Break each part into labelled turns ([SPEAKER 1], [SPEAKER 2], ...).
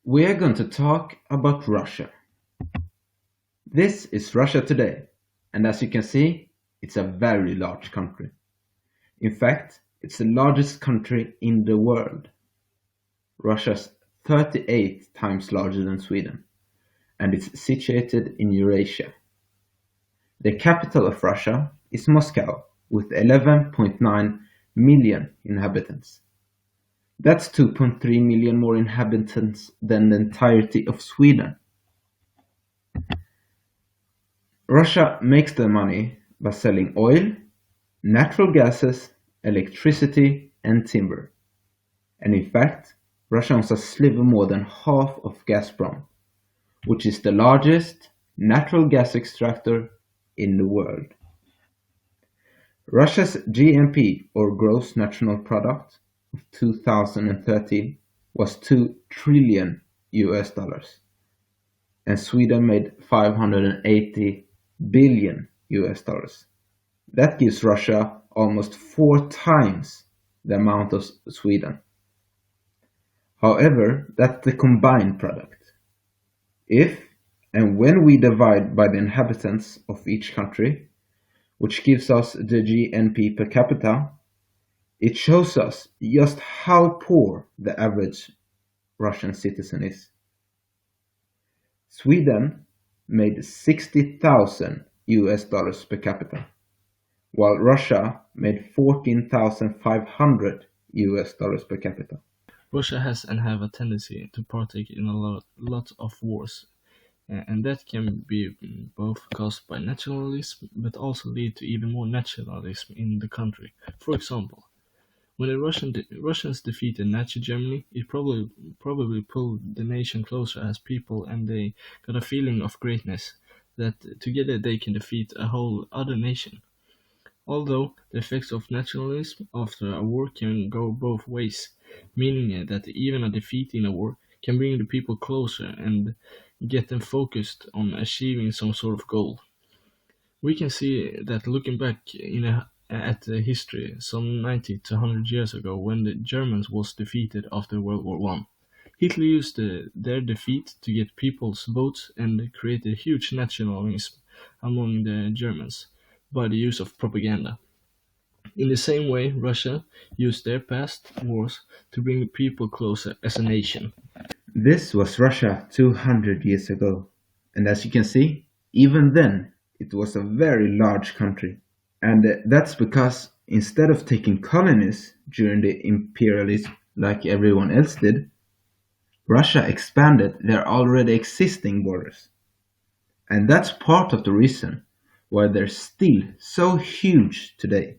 [SPEAKER 1] We are going to talk about Russia. This is Russia today, and as you can see, it's a very large country. In fact, it's the largest country in the world. Russia's 38 times larger than Sweden, and it's situated in Eurasia. The capital of Russia is Moscow, with 11.9 million inhabitants. That's 2.3 million more inhabitants than the entirety of Sweden. Russia makes their money by selling oil, natural gases, electricity, and timber. And in fact, Russia owns a sliver more than half of Gazprom, which is the largest natural gas extractor in the world. Russia's GNP, or gross national product, of 2013 was 2 trillion US dollars, and Sweden made 580 billion US dollars. That gives Russia almost 4 times the amount of Sweden. However, that's the combined product. If and when we divide by the inhabitants of each country, which gives us the GNP per capita, it shows us just how poor the average Russian citizen is. Sweden made 60,000 US dollars per capita, while Russia made 14,500 US dollars per capita.
[SPEAKER 2] Russia has and have a tendency to partake in a lot of wars, and that can be both caused by nationalism but also lead to even more nationalism in the country. For example, when the Russians defeated Nazi Germany, it probably pulled the nation closer as people, and they got a feeling of greatness that together they can defeat a whole other nation. Although the effects of nationalism after a war can go both ways, meaning that even a defeat in a war can bring the people closer and get them focused on achieving some sort of goal. We can see that looking back at the history some 90 to 100 years ago when the Germans was defeated after World War One. Hitler used their defeat to get people's votes and created huge nationalism among the Germans by the use of propaganda. In the same way, Russia used their past wars to bring the people closer as a nation.
[SPEAKER 1] This was Russia 200 years ago, and as you can see, even then it was a very large country. And that's because instead of taking colonies during the imperialism like everyone else did, Russia expanded their already existing borders. And that's part of the reason why they're still so huge today.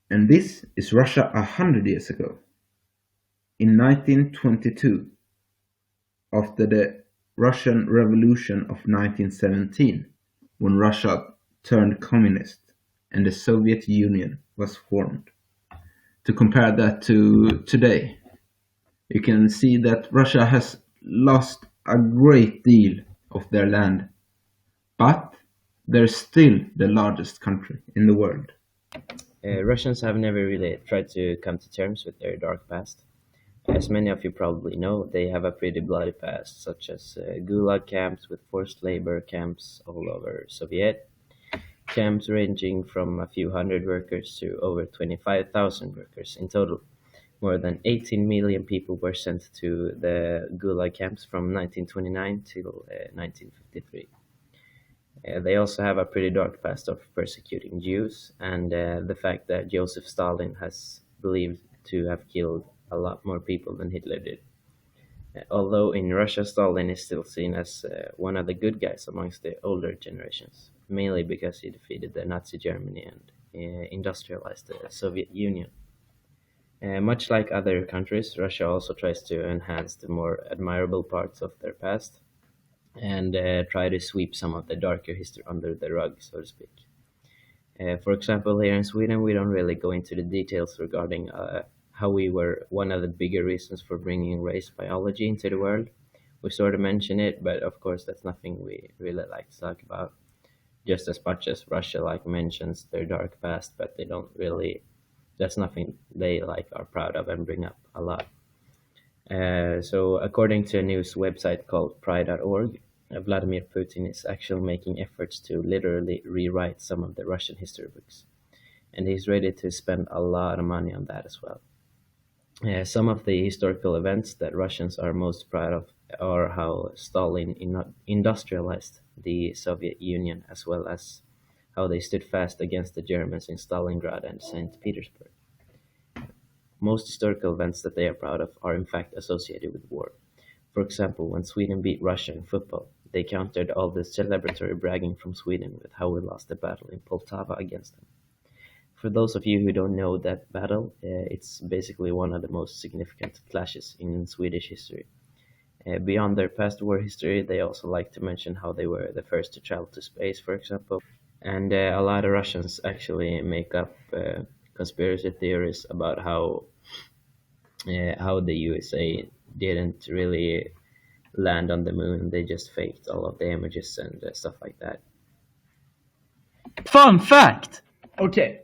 [SPEAKER 1] And this is Russia 100 years ago. In 1922, after the Russian Revolution of 1917, when Russia turned communist and the Soviet Union was formed. To compare that to today, you can see that Russia has lost a great deal of their land, but they're still the largest country in the world.
[SPEAKER 3] Russians have never really tried to come to terms with their dark past. As many of you probably know, they have a pretty bloody past, such as gulag camps with forced labor camps all over Soviet, camps ranging from a few hundred workers to over 25,000 workers in total. More than 18 million people were sent to the gulag camps from 1929 till 1953. They also have a pretty dark past of persecuting Jews, and the fact that Joseph Stalin has believed to have killed a lot more people than Hitler did. Although in Russia, Stalin is still seen as one of the good guys amongst the older generations, mainly because he defeated the Nazi Germany and industrialized the Soviet Union. Much like other countries, Russia also tries to enhance the more admirable parts of their past and try to sweep some of the darker history under the rug, so to speak. For example, here in Sweden, we don't really go into the details regarding how we were one of the bigger reasons for bringing race biology into the world. We sort of mention it, but of course, that's nothing we really like to talk about. Just as much as Russia like mentions their dark past, but they don't really. That's nothing they like are proud of and bring up a lot. So, according to a news website called Pride.org, Vladimir Putin is actually making efforts to literally rewrite some of the Russian history books, and he's ready to spend a lot of money on that as well. Some of the historical events that Russians are most proud of are how Stalin industrialized the Soviet Union, as well as how they stood fast against the Germans in Stalingrad and St. Petersburg. Most historical events that they are proud of are in fact associated with war. For example, when Sweden beat Russia in football, they countered all the celebratory bragging from Sweden with how we lost the battle in Poltava against them. For those of you who don't know that battle, it's basically one of the most significant clashes in Swedish history. Beyond their past war history, they also like to mention how they were the first to travel to space, for example. And a lot of Russians actually make up conspiracy theories about how the USA didn't really land on the moon. They just faked all of the images and stuff like that.
[SPEAKER 4] Fun fact!
[SPEAKER 5] Okay,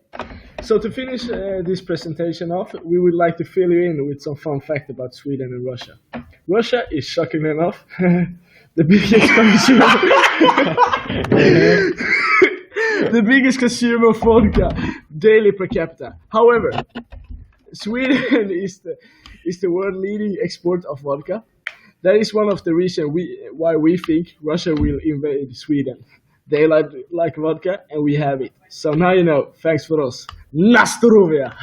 [SPEAKER 5] so to finish this presentation off, we would like to fill you in with some fun fact about Sweden and Russia. Russia is, shockingly enough, the biggest consumer the biggest consumer of vodka daily per capita. However, Sweden is the world leading export of vodka. That is one of the reasons why we think Russia will invade Sweden. They like vodka and we have it. So now you know. Thanks for us. Nasturovia!